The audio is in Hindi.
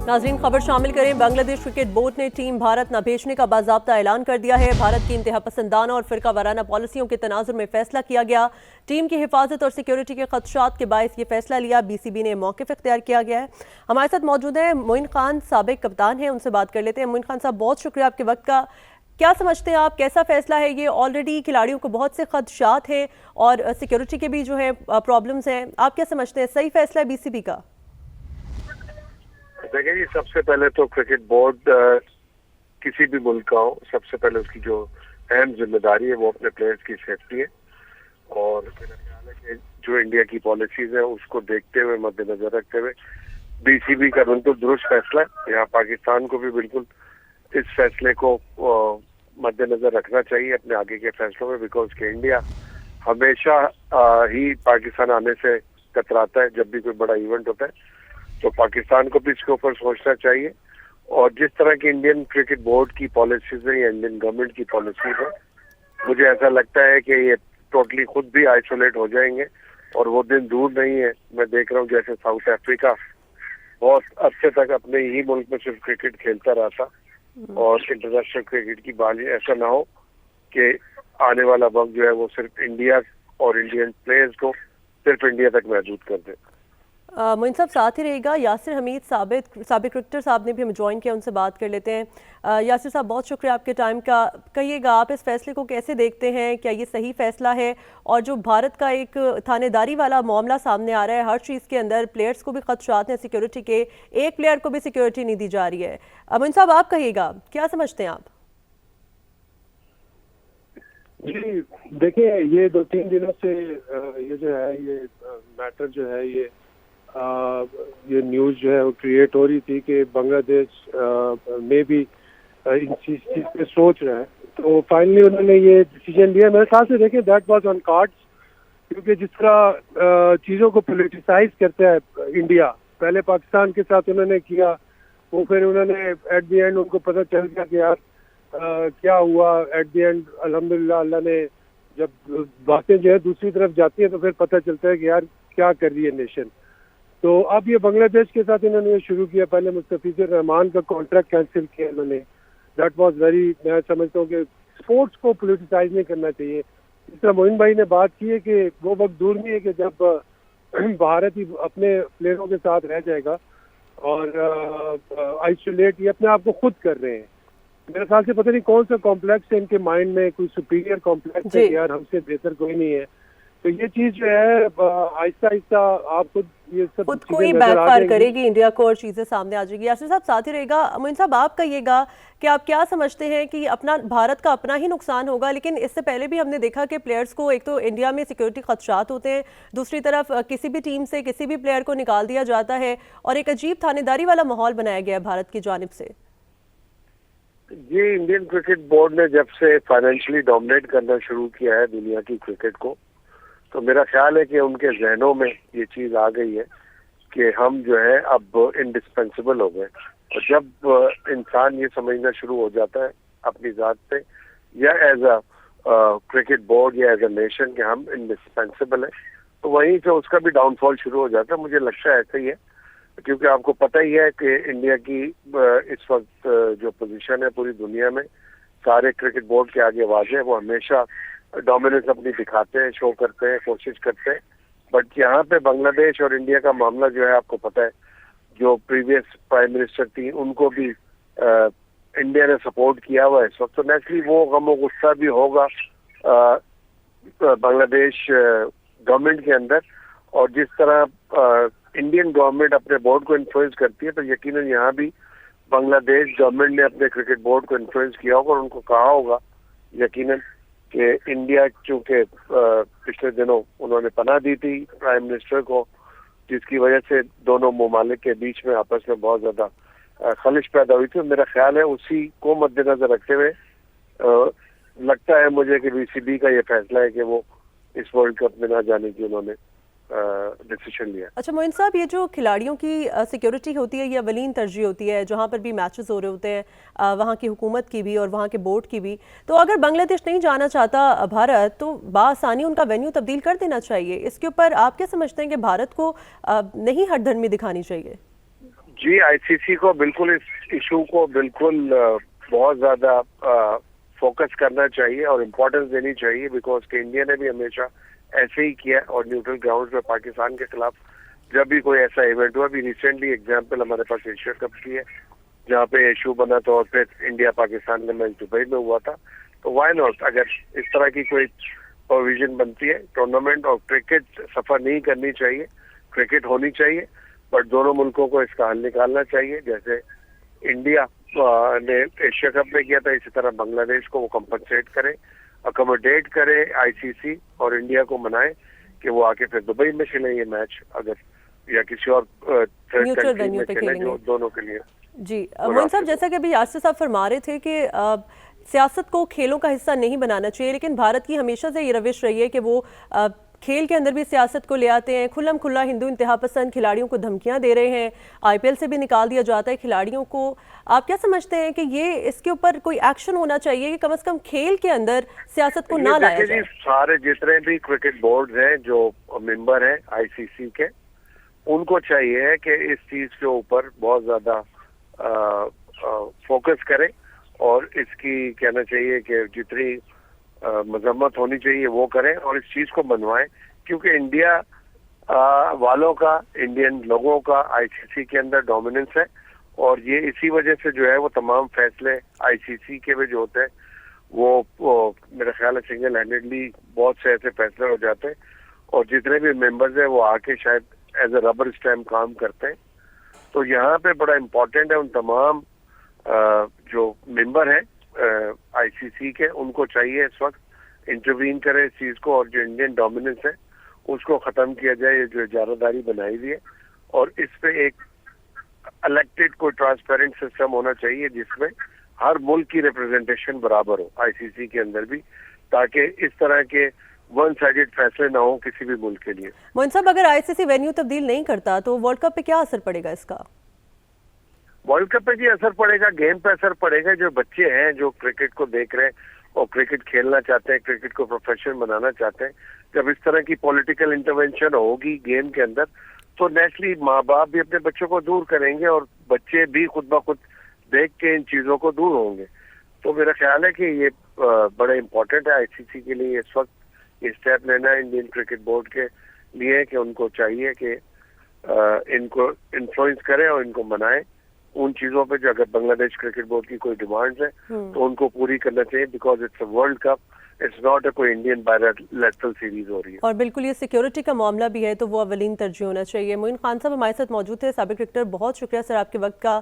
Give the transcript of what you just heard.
नाज़रीन, खबर शामिल करें। बांग्लादेश क्रिकेट बोर्ड ने टीम भारत न भेजने का बाज़ाब्ता ऐलान कर दिया है। भारत की इंतहा पसंदाना और फिरका वाराना पॉलिसियों के तनाजुर में फैसला किया गया। टीम की हिफाजत और सिक्योरिटी के खदशात के बायस ये फैसला लिया। BCB ने मौक़िफ़ इख्तियार किया गया है। हमारे साथ मौजूद हैं मोइन खान, साबिक कप्तान हैं, उनसे बात कर लेते हैं। मोइन खान साहब, बहुत शुक्रिया आपके वक्त का। क्या समझते हैं आप, कैसा फैसला है ये? ऑलरेडी खिलाड़ियों को बहुत से खदशात हैं और सिक्योरिटी के भी जो है प्रॉब्लम्स हैं। आप क्या समझते हैं, सही फैसला है BCB का? देखिए जी, सबसे पहले तो क्रिकेट बोर्ड किसी भी मुल्क का हो, सबसे पहले उसकी जो अहम जिम्मेदारी है वो अपने प्लेयर्स की सेफ्टी है। और मेरा ख्याल है कि जो इंडिया की पॉलिसीज है उसको देखते हुए, मद्देनजर रखते हुए BCB का बिल्कुल दुरुस्त फैसला है। यहाँ पाकिस्तान को भी बिल्कुल इस फैसले को मद्देनजर रखना चाहिए अपने आगे के फैसलों में, बिकॉज के इंडिया हमेशा ही पाकिस्तान आने से कतराता है जब भी कोई बड़ा इवेंट होता है। तो पाकिस्तान को भी इसके ऊपर सोचना चाहिए। और जिस तरह की इंडियन क्रिकेट बोर्ड की पॉलिसीज है या इंडियन गवर्नमेंट की पॉलिसीज है, मुझे ऐसा लगता है कि ये टोटली खुद भी आइसोलेट हो जाएंगे और वो दिन दूर नहीं है। मैं देख रहा हूँ जैसे साउथ अफ्रीका बहुत अच्छे तक अपने ही मुल्क में सिर्फ क्रिकेट खेलता रहा था और इंटरनेशनल क्रिकेट की बात, ऐसा ना हो कि आने वाला वक्त जो है वो सिर्फ इंडिया और इंडियन प्लेयर्स को सिर्फ इंडिया तक महदूद कर दे। मोइन साहब साथ ही रहेगा। यासिर हमीद साबिक क्रिकेटर साहब ने भी हमें ज्वाइन किया, उनसे बात कर लेते हैं। यासिर साहब, बहुत शुक्रिया आपके टाइम का। कहिएगा, आप इस फैसले को कैसे देखते हैं? क्या ये सही फैसला है? और जो भारत का एक थानेदारी वाला मामला सामने आ रहा है, हर चीज़ के अंदर प्लेयर्स को भी खदशात हैं सिक्योरिटी के, एक प्लेयर को भी सिक्योरिटी नहीं दी जा रही है। मोइन साहब, आप कहिएगा, क्या समझते हैं आप? जी देखिए, ये 2-3 दिनों से ये जो है ये मैटर जो है ये न्यूज़ जो है वो क्रिएट हो रही थी कि बांग्लादेश में भी इन चीज पे सोच रहा है। तो फाइनली उन्होंने ये डिसीजन लिया। मेरे ख्याल से देखिए, दैट वाज ऑन कार्ड्स, क्योंकि जिस तरह चीज़ों को पॉलिटिसाइज करता है इंडिया, पहले पाकिस्तान के साथ उन्होंने किया, वो फिर उन्होंने एट द एंड उनको पता चल गया कि यार क्या हुआ। एट द एंड अल्हम्दुलिल्लाह अल्लाह ने, जब बातें जो है दूसरी तरफ जाती है तो फिर पता चलता है कि यार क्या कर रही है नेशन। तो अब ये बांग्लादेश के साथ इन्होंने ये शुरू किया। पहले मुस्तफिजुर रहमान का कॉन्ट्रैक्ट कैंसिल किया इन्होंने। दैट वाज वेरी, मैं समझता हूँ कि स्पोर्ट्स को पॉलिटिसाइज नहीं करना चाहिए। जिस तरह मोइन भाई ने बात की है कि वो वक्त दूर नहीं है कि जब भारत ही अपने प्लेयरों के साथ रह जाएगा और आइसोलेट ये अपने आप को खुद कर रहे हैं। मेरे ख्याल से पता नहीं कौन सा कॉम्प्लेक्स है इनके माइंड में, कोई सुपीरियर कॉम्प्लेक्स है, यार हमसे बेहतर कोई नहीं है। तो ये चीज जो है आहिस्ता आहिस्ता आप खुद ये सब खुद कोई बैकफायर करेगी इंडिया को और चीजें सामने आ जाएगी। यासिर साहब साथ ही रहेगा। मोइन साहब, आप कहिएगा कि आप क्या समझते हैं कि अपना भारत का अपना ही नुकसान होगा? लेकिन इससे पहले भी हमने देखा कि प्लेयर्स को, एक तो इंडिया में सिक्योरिटी खदशात होते हैं, दूसरी तरफ किसी भी टीम से किसी भी प्लेयर को निकाल दिया जाता है और एक अजीब थानेदारी वाला माहौल बनाया गया है भारत की जानिब से। ये इंडियन क्रिकेट बोर्ड ने जब से फाइनेंशियली डोमिनेट करना शुरू किया है दुनिया की क्रिकेट को, तो मेरा ख्याल है कि उनके जहनों में ये चीज आ गई है कि हम जो है अब इंडिस्पेंसिबल हो गए। और जब इंसान ये समझना शुरू हो जाता है अपनी जात पे या एज अ क्रिकेट बोर्ड या एज अ नेशन कि हम इंडिस्पेंसिबल है, तो वहीं से उसका भी डाउनफॉल शुरू हो जाता है। मुझे लगता है ऐसा ही है, क्योंकि आपको पता ही है कि इंडिया की इस वक्त जो पोजीशन है पूरी दुनिया में, सारे क्रिकेट बोर्ड के आगे वाजे है। वो हमेशा डोमिनेंस अपनी दिखाते हैं, शो करते हैं, कोशिश करते हैं। बट यहाँ पे बांग्लादेश और इंडिया का मामला जो है, आपको पता है जो प्रीवियस प्राइम मिनिस्टर थी उनको भी इंडिया ने सपोर्ट किया हुआ है इस वक्त। तो नेचुरली वो गम और गुस्सा भी होगा बांग्लादेश गवर्नमेंट के अंदर। और जिस तरह इंडियन गवर्नमेंट अपने बोर्ड को इन्फ्लुएंस करती है, तो यकीनन यहाँ भी बांग्लादेश गवर्नमेंट ने अपने क्रिकेट बोर्ड को इन्फ्लुएंस किया होगा और उनको कहा होगा यकीनन कि इंडिया, चूंकि पिछले दिनों उन्होंने पनाह दी थी प्राइम मिनिस्टर को, जिसकी वजह से दोनों ममालिक के बीच में आपस में बहुत ज्यादा खलिश पैदा हुई थी। मेरा ख्याल है उसी को मद्देनजर रखते हुए लगता है मुझे कि BCB का ये फैसला है कि वो इस वर्ल्ड कप में ना जाने की उन्होंने डिसीजन लिया। अच्छा मोइन साहब, ये जो खिलाड़ियों की सिक्योरिटी होती है ये अवलीन तरजीह होती है जहाँ पर भी मैचेस हो रहे होते हैं, वहाँ की हुकूमत की भी और वहाँ के बोर्ड की भी। तो अगर बांग्लादेश नहीं जाना चाहता भारत, तो बासानी उनका वेन्यू तब्दील कर देना चाहिए। इसके ऊपर आप क्या समझते हैं कि भारत को नहीं हठधर्मी दिखानी चाहिए? जी, आईसीसी को बिल्कुल इस इशू को बिल्कुल बहुत ज्यादा फोकस करना चाहिए और इम्पोर्टेंस देनी चाहिए, बिकॉज कि इंडिया ने भी हमेशा ऐसे ही किया और न्यूट्रल ग्राउंड पे पाकिस्तान के खिलाफ जब भी कोई ऐसा इवेंट हुआ, अभी रिसेंटली एग्जाम्पल हमारे पास एशिया कप की है जहाँ पे इशू बना था और फिर इंडिया पाकिस्तान का मैच दुबई में हुआ था। तो व्हाई नॉट, अगर इस तरह की कोई प्रोविजन बनती है टूर्नामेंट और क्रिकेट सफर नहीं करनी चाहिए, क्रिकेट होनी चाहिए, बट दोनों मुल्कों को इसका हल निकालना चाहिए। जैसे इंडिया ने एशिया कप में किया था, इसी तरह बांग्लादेश को वो कंपनसेट करे, अकोमोडेट करे आईसीसी और इंडिया को मनाए कि वो आके फिर दुबई में खेलें ये मैच, अगर या किसी और थर्ड न्यूट्रल कंट्री वेन्यू में पे खेलें, जो खेलेंगे। दोनों के लिए। जी मोइन साहब, जैसा कि अभी यासिर साहब फरमा रहे थे कि सियासत को खेलों का हिस्सा नहीं बनाना चाहिए, लेकिन भारत की हमेशा से ये रविश रही है कि वो खेल के अंदर भी सियासत को ले आते हैं। खुल्लम खुल्ला हिंदू इंतहा पसंद खिलाड़ियों को धमकियां दे रहे हैं, आईपीएल से भी निकाल दिया जाता है खिलाड़ियों को। आप क्या समझते हैं कि ये इसके ऊपर कोई एक्शन होना चाहिए कि कम से कम खेल के अंदर सियासत को ना लाया जाए? सारे जितने भी क्रिकेट बोर्ड हैं जो मेंबर हैं आईसीसी के, उनको चाहिए है कि इस चीज के ऊपर बहुत ज्यादा फोकस करें और इसकी कहना चाहिए कि जितनी मजम्मत होनी चाहिए वो करें और इस चीज को बनवाएं, क्योंकि इंडिया वालों का, इंडियन लोगों का आईसीसी के अंदर डोमिनेंस है और ये इसी वजह से जो है वो तमाम फैसले आईसीसी के में जो होते हैं वो मेरा ख्याल है सिंगल हैंडेडली बहुत से ऐसे फैसले हो जाते हैं और जितने भी मेंबर्स हैं वो आके शायद एज ए रबर स्टैम्प काम करते हैं। तो यहाँ पे बड़ा इम्पोर्टेंट है उन तमाम जो मेंबर हैं आईसीसी के, उनको चाहिए इस वक्त इंटरवीन करे इस चीज को और जो इंडियन डोमिनेंस है उसको खत्म किया जाए, जो इजारादारी बनाई हुई है, और इस पे एक इलेक्टेड कोई ट्रांसपेरेंट सिस्टम होना चाहिए जिसमें हर मुल्क की रिप्रेजेंटेशन बराबर हो आईसीसी के अंदर भी, ताकि इस तरह के वन साइडेड फैसले ना हो किसी भी मुल्क के लिए। मोइन साहब, अगर आईसीसी वेन्यू तब्दील नहीं करता तो वर्ल्ड कप पे क्या असर पड़ेगा इसका? वर्ल्ड कप पे भी असर पड़ेगा, गेम पे असर पड़ेगा। जो बच्चे हैं जो क्रिकेट को देख रहे हैं और क्रिकेट खेलना चाहते हैं, क्रिकेट को प्रोफेशन बनाना चाहते हैं, जब इस तरह की पॉलिटिकल इंटरवेंशन होगी गेम के अंदर तो नेचुरली माँ बाप भी अपने बच्चों को दूर करेंगे और बच्चे भी खुद ब खुद देख के इन चीजों को दूर होंगे। तो मेरा ख्याल है कि ये बड़ा इम्पोर्टेंट है आईसीसी के लिए इस वक्त ये स्टेप लेना इंडियन क्रिकेट बोर्ड के लिए कि उनको चाहिए कि इनको इन्फ्लुएंस करें और इनको मनाएं उन चीजों पे जो अगर बांग्लादेश क्रिकेट बोर्ड की कोई डिमांड्स है तो उनको पूरी करना चाहिए, because it's a world cup, it's not a कोई इंडियन बायलैटरल सीरीज हो रही है। और बिल्कुल ये सिक्योरिटी का मामला भी है तो वो अवलीन तरजीह होना चाहिए। मोइन खान साहब हमारे साथ मौजूद थे, साबिक क्रिकेटर। बहुत शुक्रिया सर आपके वक्त का।